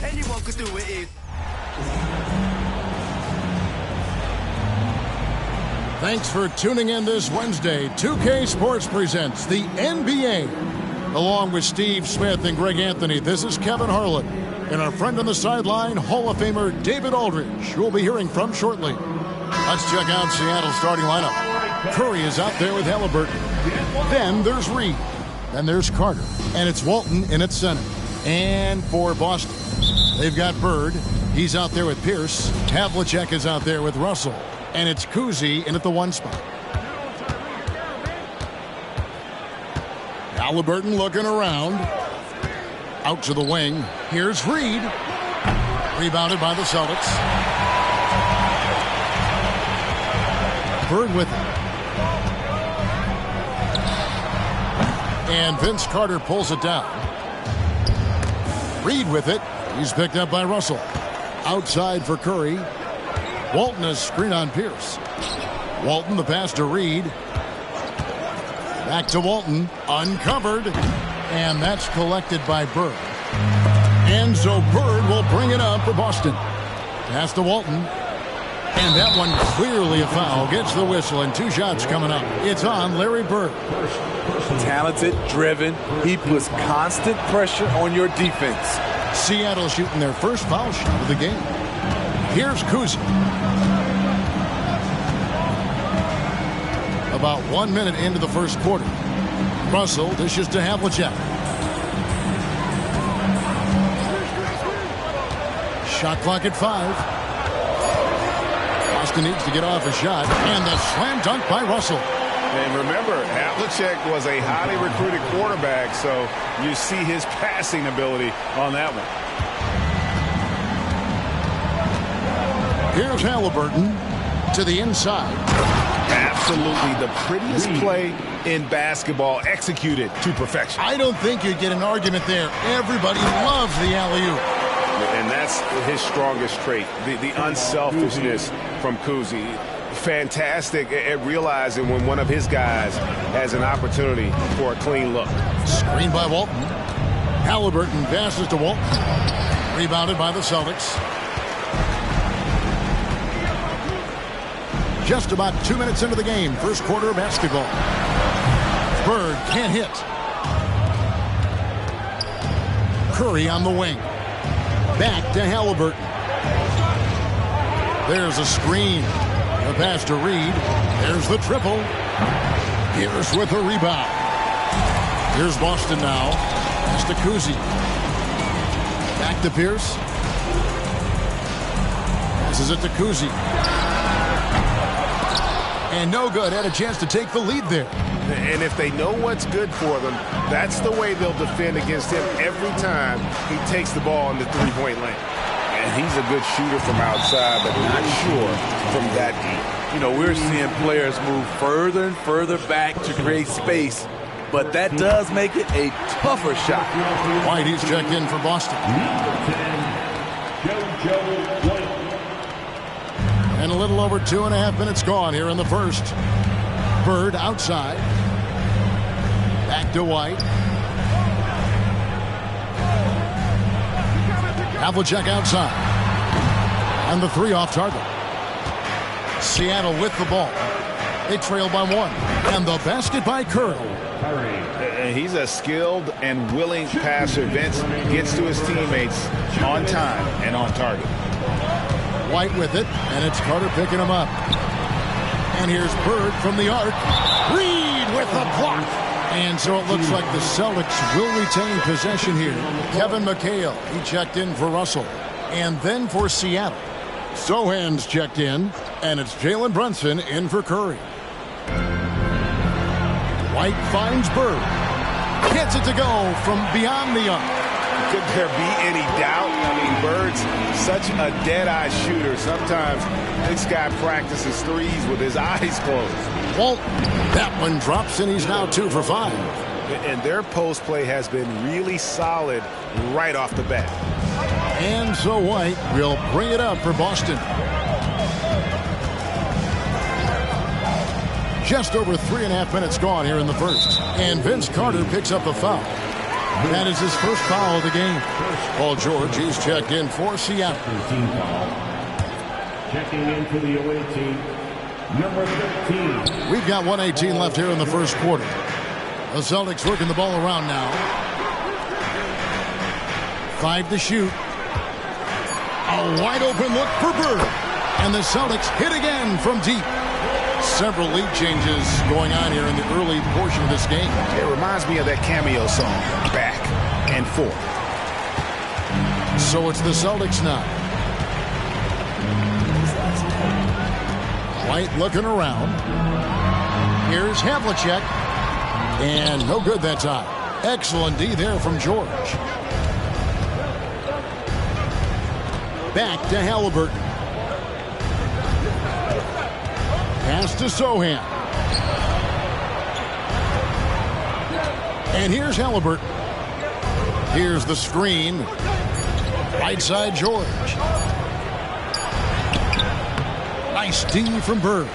Anyone could do it. Thanks for tuning in this Wednesday. 2K Sports presents the NBA. Along with Steve Smith and Greg Anthony, this is Kevin Harlan. And our friend on the sideline, Hall of Famer David Aldridge, who we'll be hearing from shortly. Let's check out Seattle's starting lineup. Curry is out there with Halliburton. Then there's Reed. Then there's Carter. And it's Walton in at center. And for Boston, they've got Bird. He's out there with Pierce. Havlicek is out there with Russell. And it's Cousy in at the 1 spot. Halliburton looking around. Out to the wing. Here's Reed. Rebounded by the Celtics. Bird with it. And Vince Carter pulls it down. Reed with it. He's picked up by Russell. Outside for Curry. Walton has screen on Pierce. Walton the pass to Reed. Back to Walton. Uncovered. And that's collected by Bird. And so Bird will bring it up for Boston. Pass to Walton. And that one clearly a foul. Gets the whistle and 2 shots coming up. It's on Larry Bird. Talented, driven. He puts constant pressure on your defense. Seattle shooting their first foul shot of the game. Here's Cousy. About 1 minute into the first quarter. Russell dishes to Havlicek. Shot clock at 5. Boston needs to get off a shot. And the slam dunk by Russell. And remember, Havlicek was a highly recruited quarterback, so you see his passing ability on that one. Here's Halliburton to the inside. Absolutely the prettiest play in basketball, executed to perfection. I don't think you'd get an argument there. Everybody loves the alley-oop. And that's his strongest trait, the unselfishness from Cousy. Fantastic at realizing when one of his guys has an opportunity for a clean look. Screen by Walton. Halliburton passes to Walton. Rebounded by the Celtics. Just about 2 minutes into the game. First quarter of basketball. Bird can't hit. Curry on the wing. Back to Halliburton. There's a screen. The pass to Reed. There's the triple. Pierce with a rebound. Here's Boston now. Pass to Cousy. Back to Pierce. Passes it to Cousy. And no good. Had a chance to take the lead there. And if they know what's good for them, that's the way they'll defend against him every time he takes the ball in the three-point lane. And he's a good shooter from outside, but not sure from that deep. You know, we're seeing players move further and further back to create space, but that does make it a tougher shot. White, he's checked in for Boston. And a little over 2.5 minutes gone here in the first. Bird outside. Back to White. Havlicek outside. And the 3 off target. Seattle with the ball. They trail by 1. And the basket by Curry. He's a skilled and willing passer. Vince gets to his teammates on time and on target. White with it, and it's Carter picking him up. And here's Bird from the arc. Reed with the block. And so it looks like the Celtics will retain possession here. Kevin McHale, he checked in for Russell. And then for Seattle, Sohan's checked in, and it's Jalen Brunson in for Curry. White finds Bird. Gets it to go from beyond the arc. Could there be any doubt? I mean, Bird's such a dead-eye shooter. Sometimes this guy practices threes with his eyes closed. Well, that one drops, and he's now 2 for 5. And their post play has been really solid right off the bat. And so White will bring it up for Boston. Just over 3.5 minutes gone here in the first. And Vince Carter picks up the foul. That is his first foul of the game. Paul George, he's checked in for Seattle. Checking in for the away team, number 15. We've got 1:18 left here in the first quarter. The Celtics working the ball around now. 5 to shoot. A wide open look for Bird. And the Celtics hit again from deep. Several lead changes going on here in the early portion of this game. It reminds me of that cameo song, Back and Forth. So it's the Celtics now. White looking around. Here's Havlicek. And no good that time. Excellent D there from George. Back to Halliburton. Pass to Sohan. And here's Halliburton. Here's the screen. Right side George. Nice D from Bird.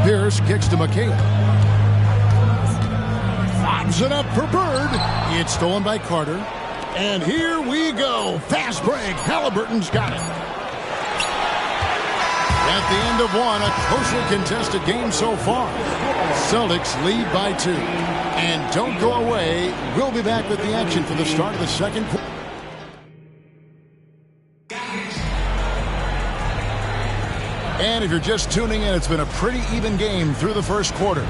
Pierce kicks to McHale. Lobs it up for Bird. It's stolen by Carter. And here we go. Fast break. Halliburton's got it. At the end of one, a closely contested game so far. Celtics lead by 2. And don't go away. We'll be back with the action for the start of the second quarter. And if you're just tuning in, it's been a pretty even game through the first quarter.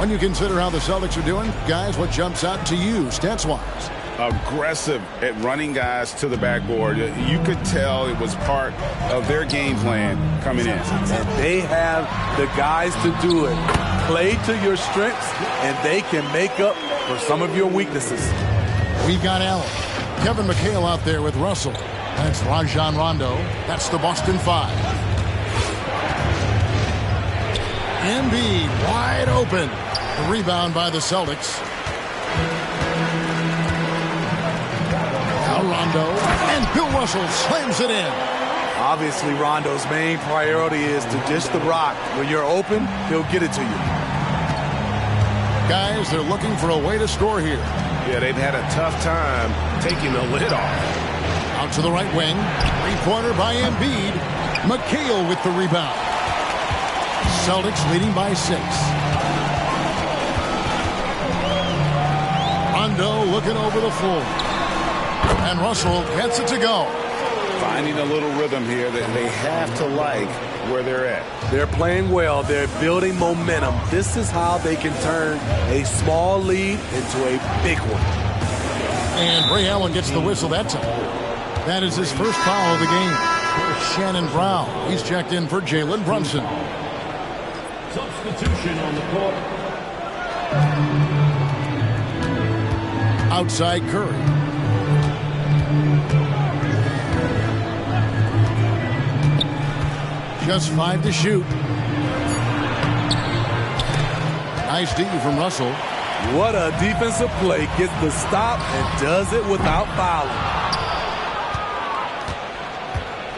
When you consider how the Celtics are doing, guys, what jumps out to you, stats-wise? Aggressive at running guys to the backboard. You could tell it was part of their game plan coming in. And they have the guys to do it. Play to your strengths, and they can make up for some of your weaknesses. We've got Allen. Kevin McHale out there with Russell. That's Rajon Rondo. That's the Boston 5. Embiid wide open. The rebound by the Celtics. Now Rondo. And Bill Russell slams it in. Obviously, Rondo's main priority is to dish the rock. When you're open, he'll get it to you. Guys, they're looking for a way to score here. Yeah, they've had a tough time taking the lid off. Out to the right wing. Three-pointer by Embiid. McHale with the rebound. Celtics leading by 6. Rondo looking over the floor. And Russell gets it to go. Finding a little rhythm here that they have to like where they're at. They're playing well. They're building momentum. This is how they can turn a small lead into a big one. And Ray Allen gets the whistle that time. That is his first foul of the game. Here's Shannon Brown. He's checked in for Jalen Brunson. Substitution on the court. Outside Curry. Just 5 to shoot. Nice D from Russell. What a defensive play. Gets the stop and does it without fouling.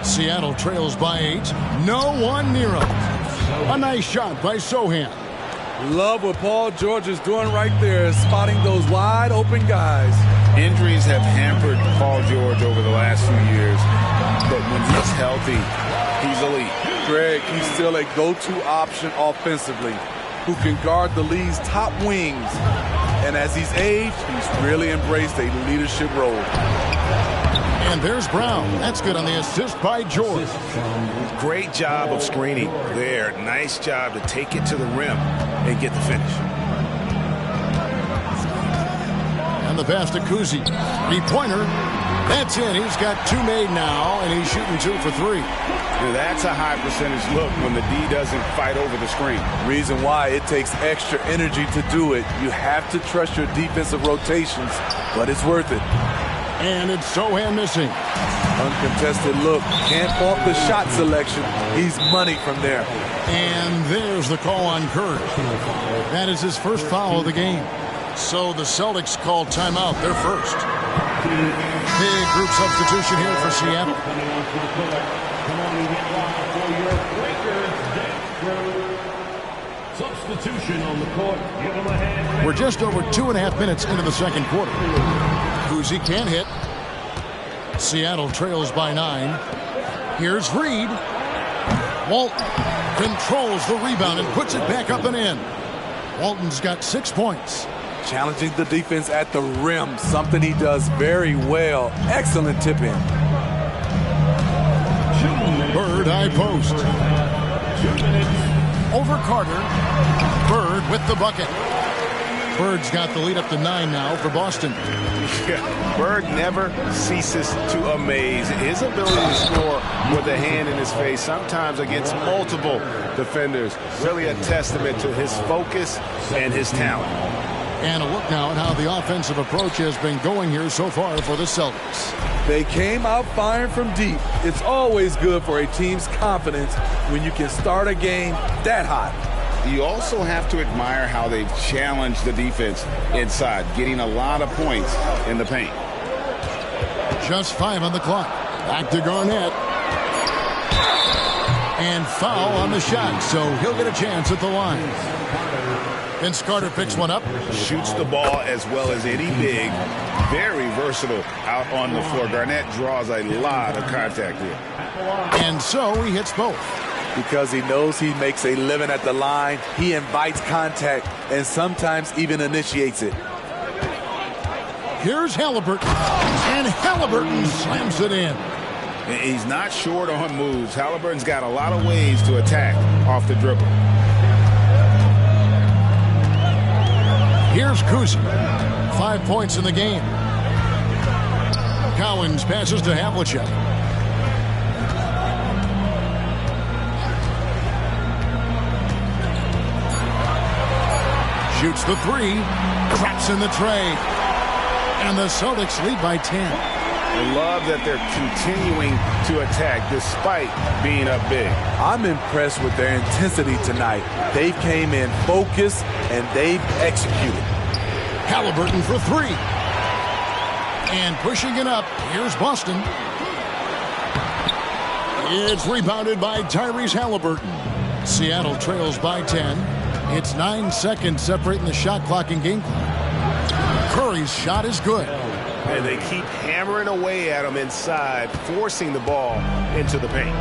Seattle trails by 8. No one near him. A nice shot by Sohan. Love what Paul George is doing right there, spotting those wide open guys. Injuries have hampered Paul George over the last few years, but when he's healthy, he's elite. Greg, he's still a go-to option offensively, who can guard the league's top wings. And as he's aged, he's really embraced a leadership role. And there's Brown. That's good on the assist by George. Great job of screening there. Nice job to take it to the rim and get the finish. And the pass to Kuzi. Three-pointer. That's it. He's got 2 made now, and he's shooting 2 for 3. Now that's a high percentage look when the D doesn't fight over the screen. Reason why it takes extra energy to do it. You have to trust your defensive rotations, but it's worth it. And it's Sohan missing. Uncontested look. Can't fault the shot selection. He's money from there. And there's the call on Curry. That is his first foul of the game. So the Celtics call timeout, their first. Big group substitution here for Seattle. substitution on the court. Give him a hand. We're just over 2.5 minutes into the second quarter. Kuzi can't hit. Seattle trails by 9. Here's Reed. Walton controls the rebound and puts it back up and in. Walton's got 6 points. Challenging the defense at the rim, something he does very well. Excellent tip in. Bird high post. 2 minutes. Over Carter. Bird with the bucket. Bird's got the lead up to 9 now for Boston. Yeah, Bird never ceases to amaze. His ability to score with a hand in his face, sometimes against multiple defenders, really a testament to his focus and his talent. And a look now at how the offensive approach has been going here so far for the Celtics. They came out firing from deep. It's always good for a team's confidence when you can start a game that hot. You also have to admire how they've challenged the defense inside, getting a lot of points in the paint. Just 5 on the clock. Back to Garnett. And foul on the shot, so he'll get a chance at the line. Vince Carter picks one up. Shoots the ball as well as any big. Very versatile out on the floor. Garnett draws a lot of contact here. And so he hits both. Because he knows he makes a living at the line, he invites contact and sometimes even initiates it. Here's Halliburton. And Halliburton slams it in. He's not short on moves. Halliburton's got a lot of ways to attack off the dribble. Here's Kuzi. 5 points in the game. Cowens passes to Havlicek. Shoots the 3. Traps in the tray. And the Celtics lead by 10. I love that they're continuing to attack despite being up big. I'm impressed with their intensity tonight. They came in focused and they've executed. Halliburton for 3. And pushing it up, here's Boston. It's rebounded by Tyrese Halliburton. Seattle trails by 10. It's 9 seconds separating the shot clock and game clock. Curry's shot is good. And they keep hammering away at him inside, forcing the ball into the paint.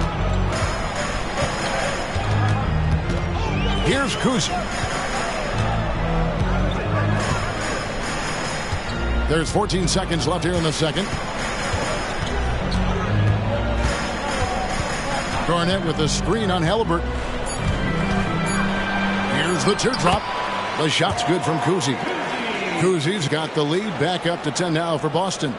Here's Kuzi. There's 14 seconds left here in the second. Garnett with a screen on Halliburton. Here's the teardrop. The shot's good from Kuzi. Kuzi's got the lead back up to 10 now for Boston.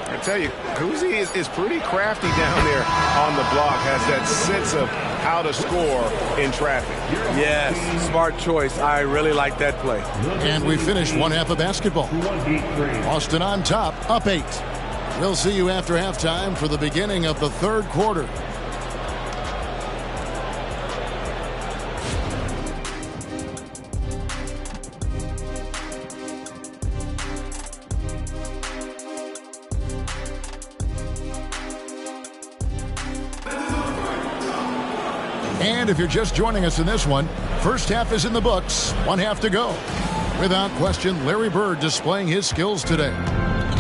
I tell you, Kuzi is pretty crafty down there on the block, has that sense of how to score in traffic. Yes, smart choice. I really like that play. And we finish one half of basketball. Boston on top, up 8. We'll see you after halftime for the beginning of the third quarter. And if you're just joining us in this one, first half is in the books, 1 half to go. Without question, Larry Bird displaying his skills today.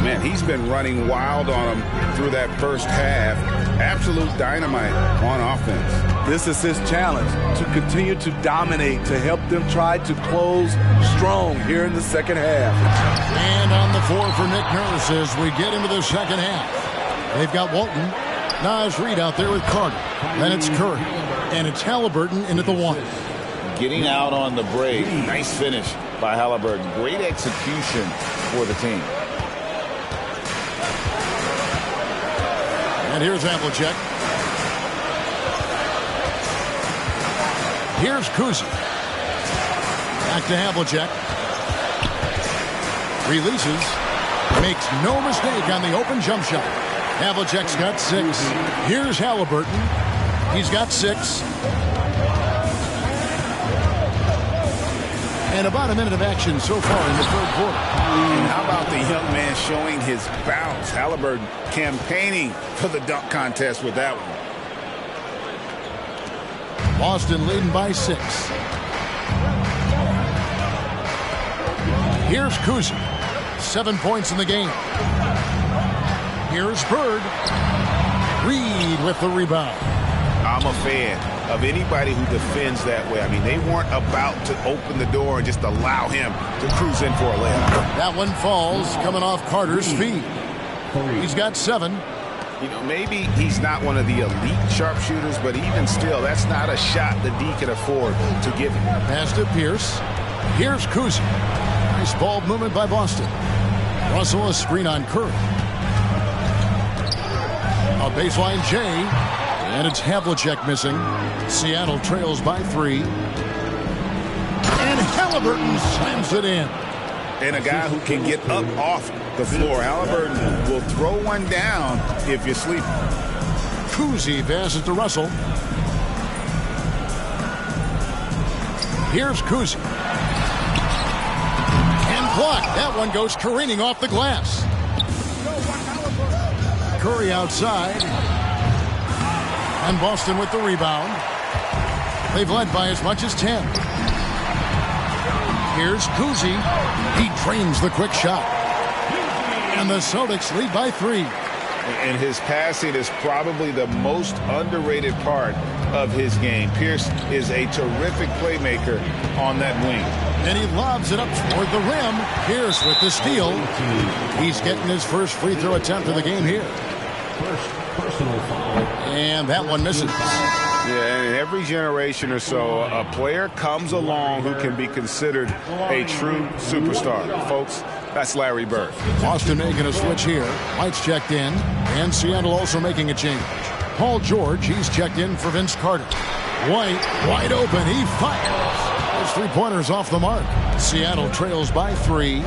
Man, he's been running wild on them through that first half. Absolute dynamite on offense. This is his challenge, to continue to dominate, to help them try to close strong here in the second half. And on the floor for Nick Nurse as we get into the second half. They've got Walton, Naz Reid out there with Carter. Then it's Curry. And it's Halliburton into the 1. Getting out on the break. Nice finish by Halliburton. Great execution for the team. And here's Havlicek. Here's Kuzi. Back to Havlicek. Releases. Makes no mistake on the open jump shot. Havlicek's got 6. Here's Halliburton. He's got 6. And about a minute of action so far in the third quarter. And how about the young man showing his bounce? Halliburton campaigning for the dunk contest with that one. Boston leading by 6. Here's Kuzi. 7 points in the game. Here's Bird. Reed with the rebound. I'm a fan of anybody who defends that way. I mean, they weren't about to open the door and just allow him to cruise in for a layup. That one falls, coming off Carter's feet. He's got 7. You know, maybe he's not one of the elite sharpshooters, but even still, that's not a shot that D can afford to give him. Pass to Pierce. Here's Kuzi. Nice ball movement by Boston. Russell, a screen on Curry. A baseline J, and it's Havlicek missing. Seattle trails by 3. And Halliburton slams it in. And a guy who can get up off the floor. Halliburton will throw one down if you're sleeping. Kuzi passes to Russell. Here's Kuzi. And blocked. That one goes careening off the glass. Curry outside. And Boston with the rebound. They've led by as much as 10. Here's Kuzi. He drains the quick shot. And the Celtics lead by 3. And his passing is probably the most underrated part of his game. Pierce is a terrific playmaker on that wing. And he lobs it up toward the rim. Pierce with the steal. He's getting his first free throw attempt of the game here. First personal foul. And that one misses. Yeah, and every generation or so, a player comes along who can be considered a true superstar. Folks, that's Larry Bird. Boston making a switch here. White's checked in. And Seattle also making a change. Paul George, he's checked in for Vince Carter. White, wide open. He fires. His three-pointers off the mark. Seattle trails by 3.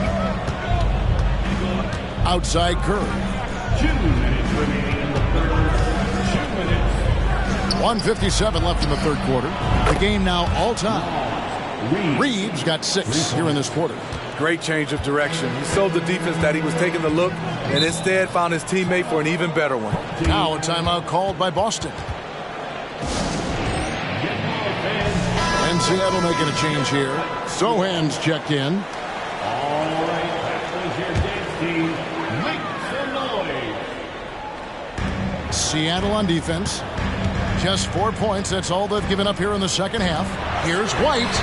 Outside Curry. 2 minutes remaining in the third. 2 minutes. 1:57 left in the third quarter. The game now all-time. Reed's got 6 here in this quarter. Great change of direction. He showed the defense that he was taking the look and instead found his teammate for an even better one. Now a timeout called by Boston. And Seattle making a change here. Sohan's checked in. All right, that was your dance team. Make some noise. Seattle on defense. Just 4 points. That's all they've given up here in the second half. Here's White.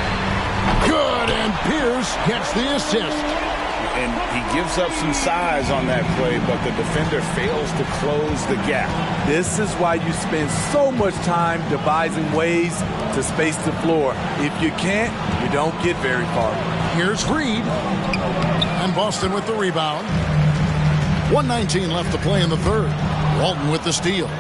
Good, and Pierce gets the assist. And he gives up some size on that play, but the defender fails to close the gap. This is why you spend so much time devising ways to space the floor. If you can't, you don't get very far. Here's Reed. And Boston with the rebound. 1:19 left to play in the third. Walton with the steal.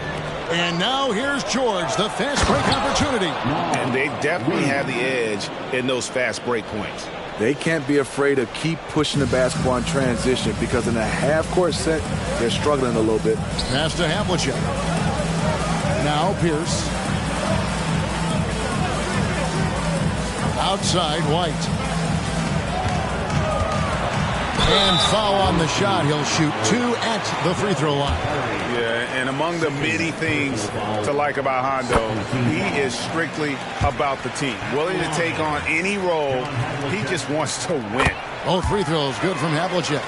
And now here's George, the fast break opportunity. And they definitely have the edge in those fast break points. They can't be afraid to keep pushing the basketball in transition because in a half-court set, they're struggling a little bit. Pass to Havlicek. Now Pierce. Outside White. And foul on the shot. He'll shoot 2 at the free throw line. Yeah, and among the many things to like about Hondo, he is strictly about the team. Willing to take on any role. He just wants to win. Both free throws good from Havlicek.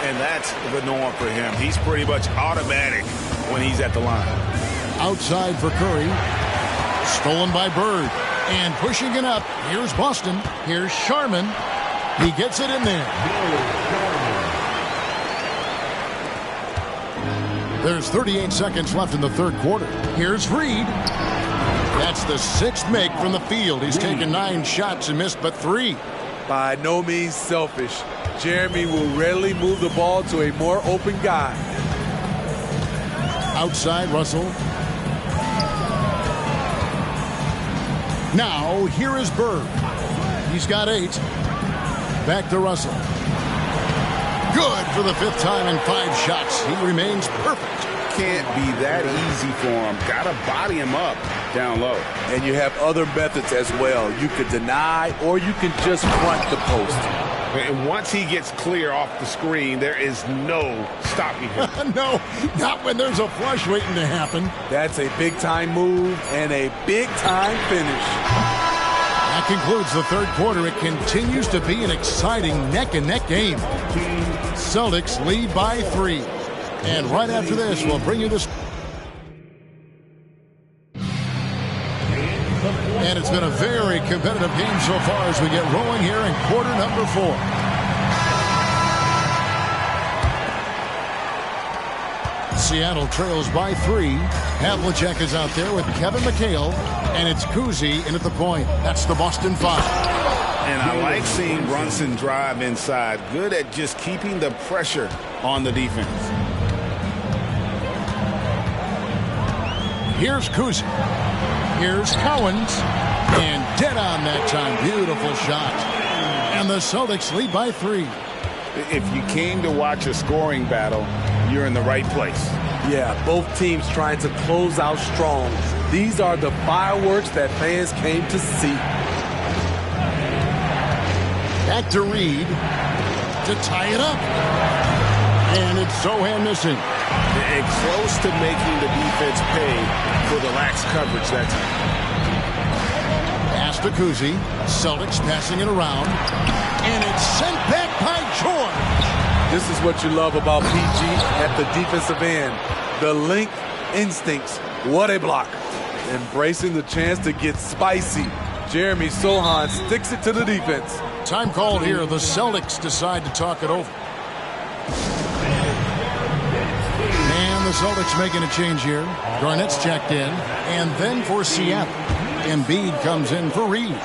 And that's the norm for him. He's pretty much automatic when he's at the line. Outside for Curry. Stolen by Bird. And pushing it up. Here's Boston. Here's Sharman. He gets it in there. There's 38 seconds left in the third quarter. Here's Reed. That's the 6th make from the field. He's taken 9 shots and missed but 3. By no means selfish. Jeremy will rarely move the ball to a more open guy. Outside Russell. Now here is Bird. He's got 8. Back to Russell. Good for the 5th time in 5 shots. He remains perfect. Can't be that easy for him. Gotta body him up down low. And you have other methods as well. You could deny or you can just front the post. And once he gets clear off the screen, there is no stopping him. No, not when there's a flush waiting to happen. That's a big-time move and a big-time finish. Back concludes the third quarter. It continues to be an exciting neck-and-neck game. Celtics lead by 3. And right after this, we'll bring you this. And it's been a very competitive game so far as we get rolling here in quarter number 4. Seattle trails by 3. Havlicek is out there with Kevin McHale, and it's Cousy in at the point. That's the Boston 5. And I like seeing Brunson drive inside. Good at just keeping the pressure on the defense. Here's Cousy. Here's Cowens. And dead on that time. Beautiful shot. And the Celtics lead by 3. If you came to watch a scoring battle, you're in the right place. Yeah, both teams trying to close out strong. These are the fireworks that fans came to see. Back to Reed to tie it up. And it's Sochan missing. And close to making the defense pay for the lax coverage that time. Pass to Cousy. Celtics passing it around. And it's sent back by George. This is what you love about PG at the defensive end. The length instincts. What a block. Embracing the chance to get spicy. Jeremy Sochan sticks it to the defense. Time called here. The Celtics decide to talk it over. And the Celtics making a change here. Garnett's checked in. And then for Seattle, Embiid comes in for Reed.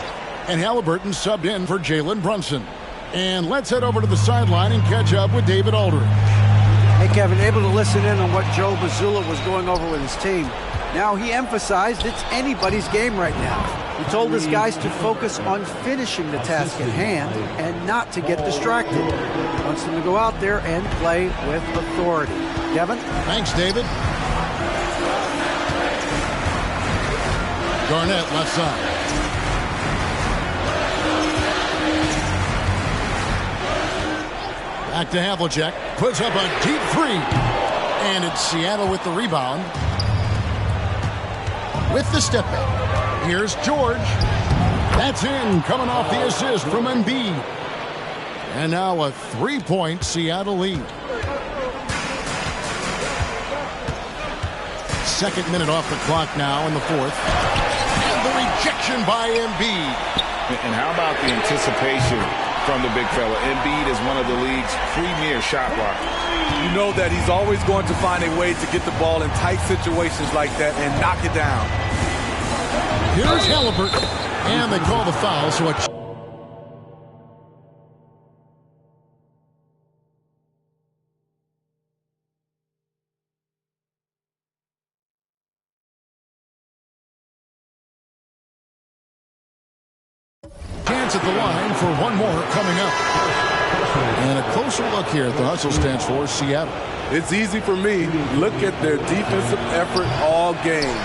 And Halliburton subbed in for Jalen Brunson. And let's head over to the sideline and catch up with David Aldridge. Hey, Kevin, able to listen in on what Joe Mazzulla was going over with his team. Now he emphasized it's anybody's game right now. He told his guys to focus on finishing the task at hand and not to get distracted. He wants them to go out there and play with authority. Kevin? Thanks, David. Garnett left side. Back to Havlicek. Puts up a deep 3. And it's Seattle with the rebound. With the step back. Here's George. That's in. Coming off the assist from Embiid. And now a 3-point Seattle lead. Second minute off the clock now in the fourth. And the rejection by Embiid. And how about the anticipation from the big fella? Embiid is one of the league's premier shot blockers. You know that he's always going to find a way to get the ball in tight situations like that and knock it down. Here's Halliburton. And they call the foul, so a chance at the line for one more coming up. And a closer look here at the hustle stands for Seattle. It's easy for me. Look at their defensive effort all game.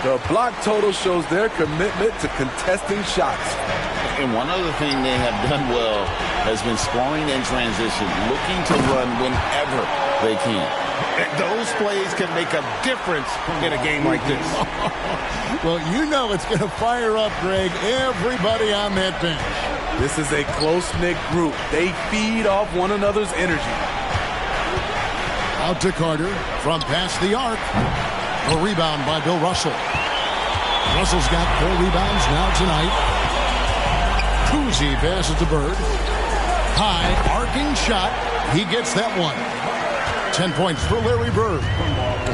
The block total shows their commitment to contesting shots. And one other thing they have done well has been scoring in transition, looking to run whenever they can. And those plays can make a difference in a game like this. Well, you know it's going to fire up, Greg, everybody on that bench. This is a close-knit group. They feed off one another's energy. Out to Carter from past the arc. A rebound by Bill Russell. Russell's got 4 rebounds now tonight. Cousy passes to Bird. High, arcing shot. He gets that one. 10 points for Larry Bird.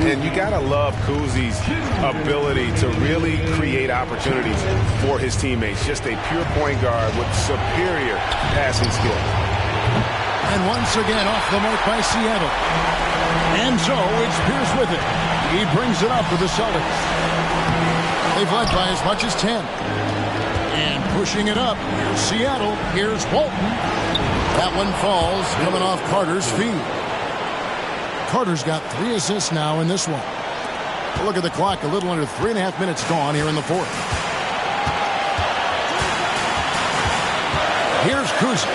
And you got to love Cousy's ability to really create opportunities for his teammates. Just a pure point guard with superior passing skill. And once again off the mark by Seattle. And so it's Pierce with it. He brings it up for the Celtics. They've led by as much as 10. And pushing it up. Here's Seattle. Here's Walton. That one falls, coming off Carter's feet. Carter's got 3 assists now in this one. Look at the clock. A little under 3.5 minutes gone here in the fourth. Here's Cousy.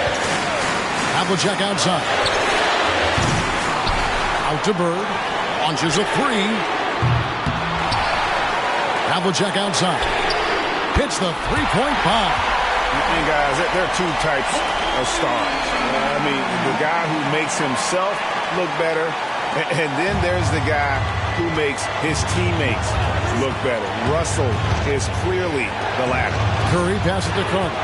Havlicek outside. Out to Bird. Launches a 3. Havlicek outside. Hits the 3-point bomb. And guys, there are two types of stars. I mean, the guy who makes himself look better, and then there's the guy who makes his teammates look better. Russell is clearly the latter. Curry passes to Carter.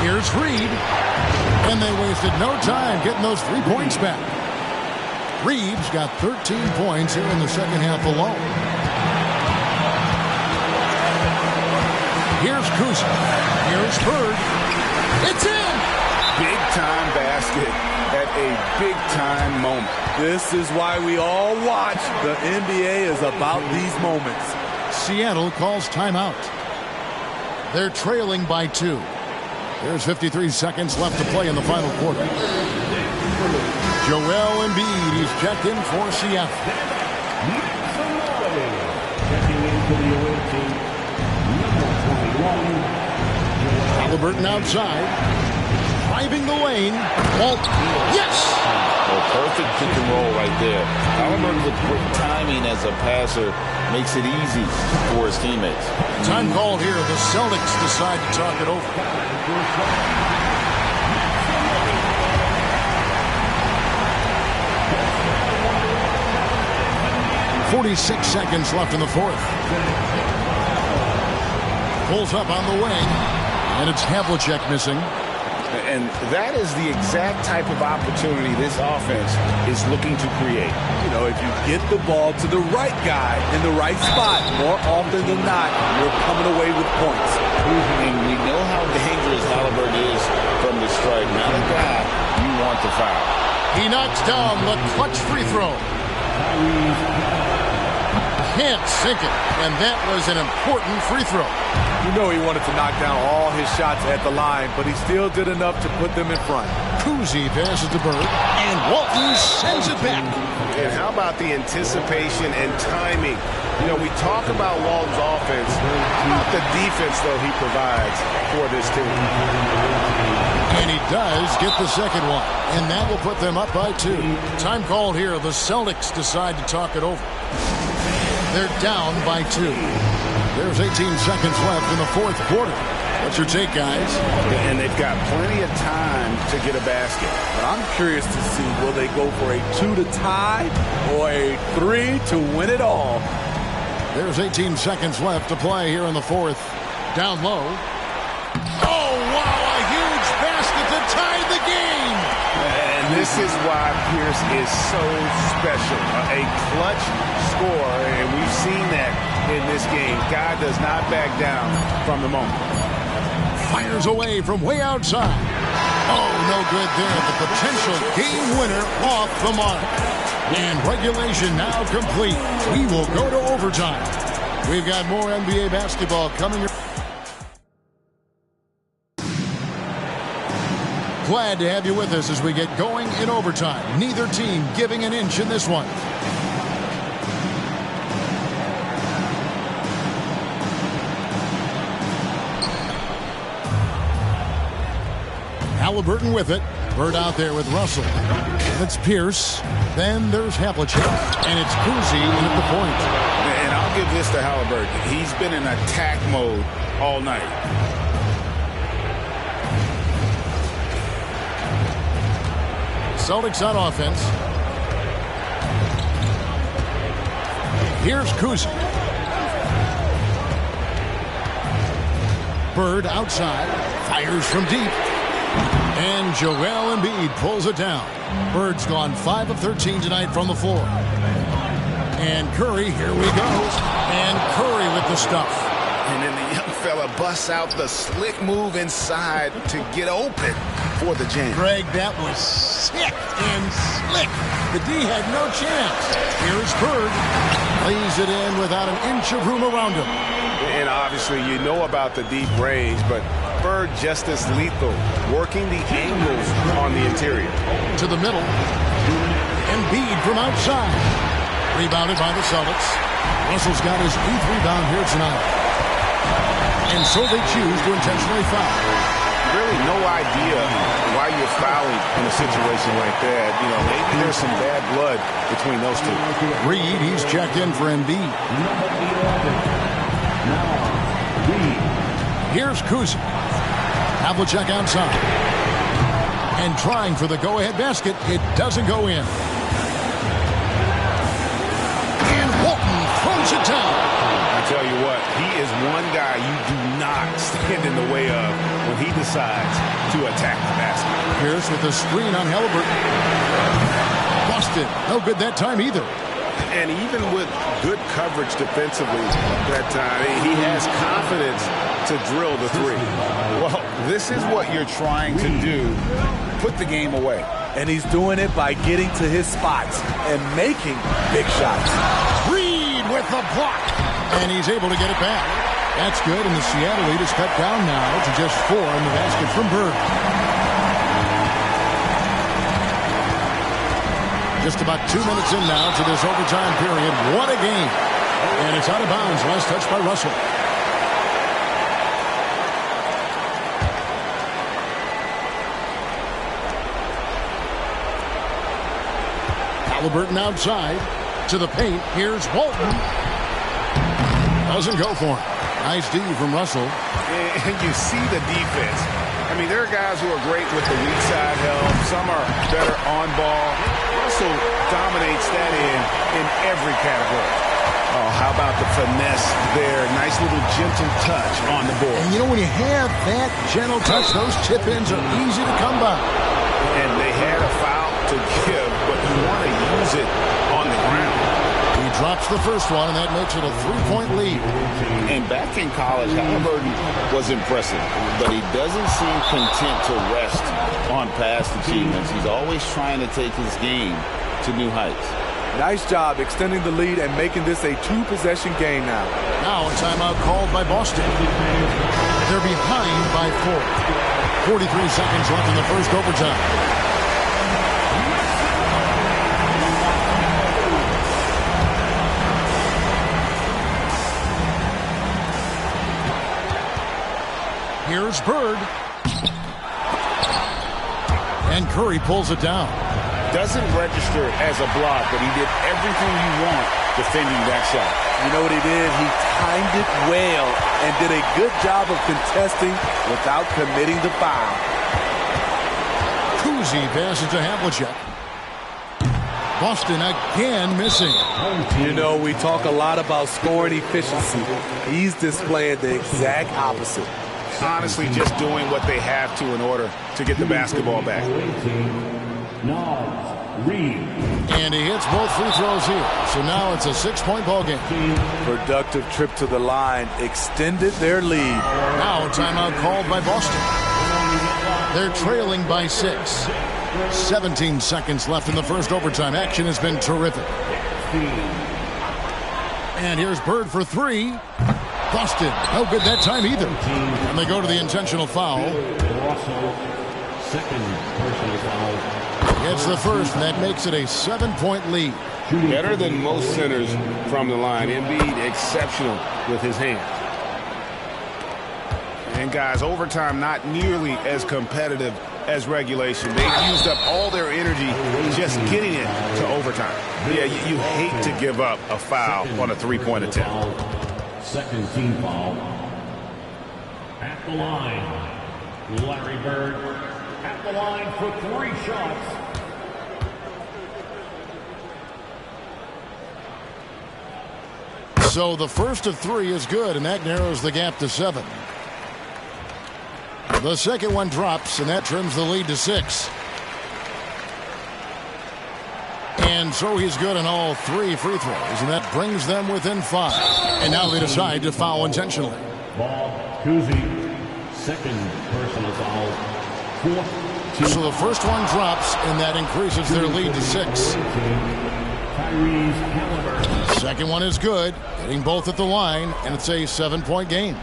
Here's Reed. And they wasted no time getting those 3 points back. Reeves got 13 points here in the second half alone. Here's Kuzma. Here's Bird. It's in! Big-time basket at a big-time moment. This is why we all watch. The NBA is about these moments. Seattle calls timeout. They're trailing by 2. There's 53 seconds left to play in the final quarter. Joel Embiid, he's checked in for Seattle. Checking into the away team, number 21. Halliburton outside. Driving the lane. Walt. Yes! A perfect pick and roll right there. Halliburton with quick timing as a passer makes it easy for his teammates. Time called here. The Celtics decide to talk it over. 46 seconds left in the fourth. Pulls up on the wing, and it's Havlicek missing. And that is the exact type of opportunity this offense is looking to create. You know, if you get the ball to the right guy in the right spot, more often than not, you're coming away with points. And we know how dangerous Halliburton is from the stripe. Not a guy you want to foul. He knocks down the clutch free throw. Can't sink it, and that was an important free throw. You know he wanted to knock down all his shots at the line, but he still did enough to put them in front. Kuzi passes to Bird, and Walton sends it back. And how about the anticipation and timing? You know, we talk about Walton's offense. How about the defense, though, he provides for this team? And he does get the second one, and that will put them up by 2. Time called here. The Celtics decide to talk it over. They're down by 2. There's 18 seconds left in the fourth quarter. What's your take, guys? And they've got plenty of time to get a basket. But I'm curious to see, will they go for a 2 to tie or a 3 to win it all? There's 18 seconds left to play here in the fourth. Down low. Oh, wow, a huge basket to tie the game. And this is why Pierce is so special. A clutch scorer, and we've seen that in this game. Guy does not back down from the moment. Fires away from way outside. Oh, no good there. The potential game winner off the mark. And regulation now complete. We will go to overtime. We've got more NBA basketball coming. Glad to have you with us as we get going in overtime. Neither team giving an inch in this one. Halliburton with it. Bird out there with Russell. It's Pierce. Then there's Havlicek. And it's Kuzi at the point. And I'll give this to Halliburton. He's been in attack mode all night. Celtics on offense. Here's Kuzi. Bird outside. Fires from deep. And Joel Embiid pulls it down. Bird's gone 5 of 13 tonight from the floor. And Curry, here we go. And Curry with the stuff. And then the young fella busts out the slick move inside to get open for the jam. Greg, that was sick and slick. The D had no chance. Here's Bird. Lays it in without an inch of room around him. And obviously you know about the deep range, but Bird just as lethal, working the angles on the interior. To the middle. Embiid from outside. Rebounded by the Celtics. Russell's got his 8th rebound here tonight. And so they choose to intentionally foul. Really no idea why you're fouling in a situation like that. You know, maybe there's some bad blood between those two. Reed, he's checked in for Embiid. Now, Reed. Here's Kuzi. Havlicek outside. And trying for the go-ahead basket. It doesn't go in. And Walton throws it down. I tell you what, he is one guy you do not stand in the way of when he decides to attack the basket. Pierce with a screen on Halliburton. Busted. No good that time either. And even with good coverage defensively that time, he has confidence to drill the three. Well, this is what you're trying to do. Put the game away. And he's doing it by getting to his spots and making big shots. Reed with the block. And he's able to get it back. That's good, and the Seattle lead is cut down now to just 4 in the basket from Bird. Just about 2 minutes in now to this overtime period. What a game. And it's out of bounds. Last touch by Russell. Halliburton outside to the paint. Here's Walton. Doesn't go for him. Nice D from Russell. And you see the defense. I mean, there are guys who are great with the weak side help. Some are better on ball. Russell dominates that in every category. Oh, how about the finesse there? Nice little gentle touch on the board. And you know, when you have that gentle touch, those chip-ins are easy to come by. And they had a foul to give, but you want to use it on the ground. He drops the first one, and that makes it a 3-point lead. And back in college, Halliburton was impressive, but he doesn't seem content to rest on past achievements. He's always trying to take his game to new heights. Nice job extending the lead and making this a 2-possession game now. Now a timeout called by Boston. They're behind by 4. 43 seconds left in the first overtime. Here's Bird. And Curry pulls it down. Doesn't register as a block, but he did everything you want defending that shot. You know what he did? He timed it well and did a good job of contesting without committing the foul. Kuzi passes to Havlicek. Boston again missing. You know, we talk a lot about scoring efficiency. He's displaying the exact opposite. Honestly, just doing what they have to in order to get the basketball back. And he hits both free throws here. So now it's a 6-point ball game. Productive trip to the line extended their lead. Now a timeout called by Boston. They're trailing by 6. 17 seconds left in the first overtime. Action has been terrific. And here's Bird for 3. Boston, no good that time either. And they go to the intentional foul. Gets the first, and that makes it a 7-point lead. Better than most centers from the line. Embiid exceptional with his hands. And guys, overtime not nearly as competitive as regulation. They've used up all their energy just getting it to overtime. Yeah, you hate to give up a foul on a 3-point attempt. Second team foul. At the line, Larry Bird. At the line for 3 shots. So the first of 3 is good, and that narrows the gap to 7. The second one drops, and that trims the lead to 6. And so he's good on all 3 free throws, and that brings them within 5. And now they decide to foul intentionally. Ball, Kuzi, second personal foul. 4. So the first one drops, and that increases their lead to 6. Tyrese Halliburton. Second one is good, hitting both at the line, and it's a 7-point game.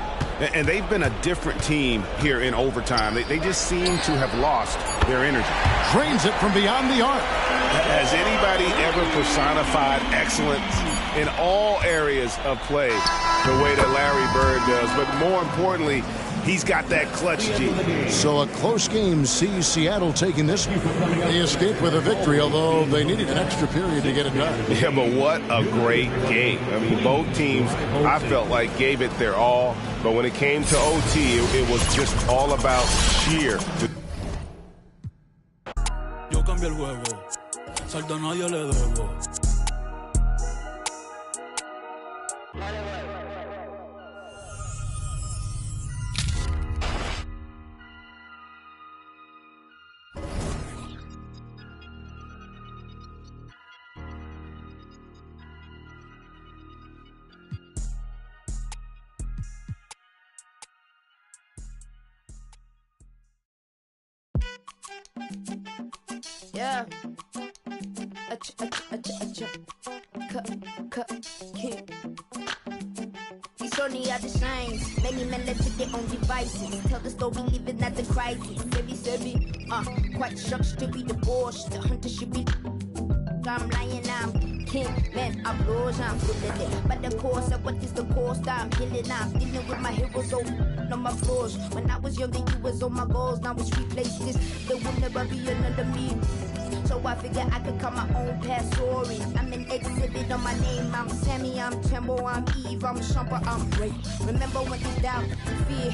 And they've been a different team here in overtime. They just seem to have lost their energy. Drains it from beyond the arc. Has anybody ever personified excellence in all areas of play the way that Larry Bird does? But more importantly, He's got that clutch gene. So a close game sees Seattle taking this. They escaped with a victory, although they needed an extra period to get it done. Yeah, but what a great game. I mean, both teams, I felt like, gave it their all. But when it came to OT, it was just all about sheer. Yo cambié el juego. Salta nadie le debo. Yeah. These only are the signs. Many men left to their own devices. Tell the story, living at the crisis. Very, quite shocked to be divorced. The hunter should be. I'm lying, I'm king, man, I'm lost, I'm feeling it. But the course of what is the cost, I'm killing, I'm dealing with my heroes on my floors. When I was younger, you was on my goals, now it's replaced this. There will never be another me. So I figure I could cut my own past story. I'm an exhibit on my name, I'm Sammy, I'm Tembo, I'm Eve, I'm Shumper, I'm great. Remember when you doubt, fear.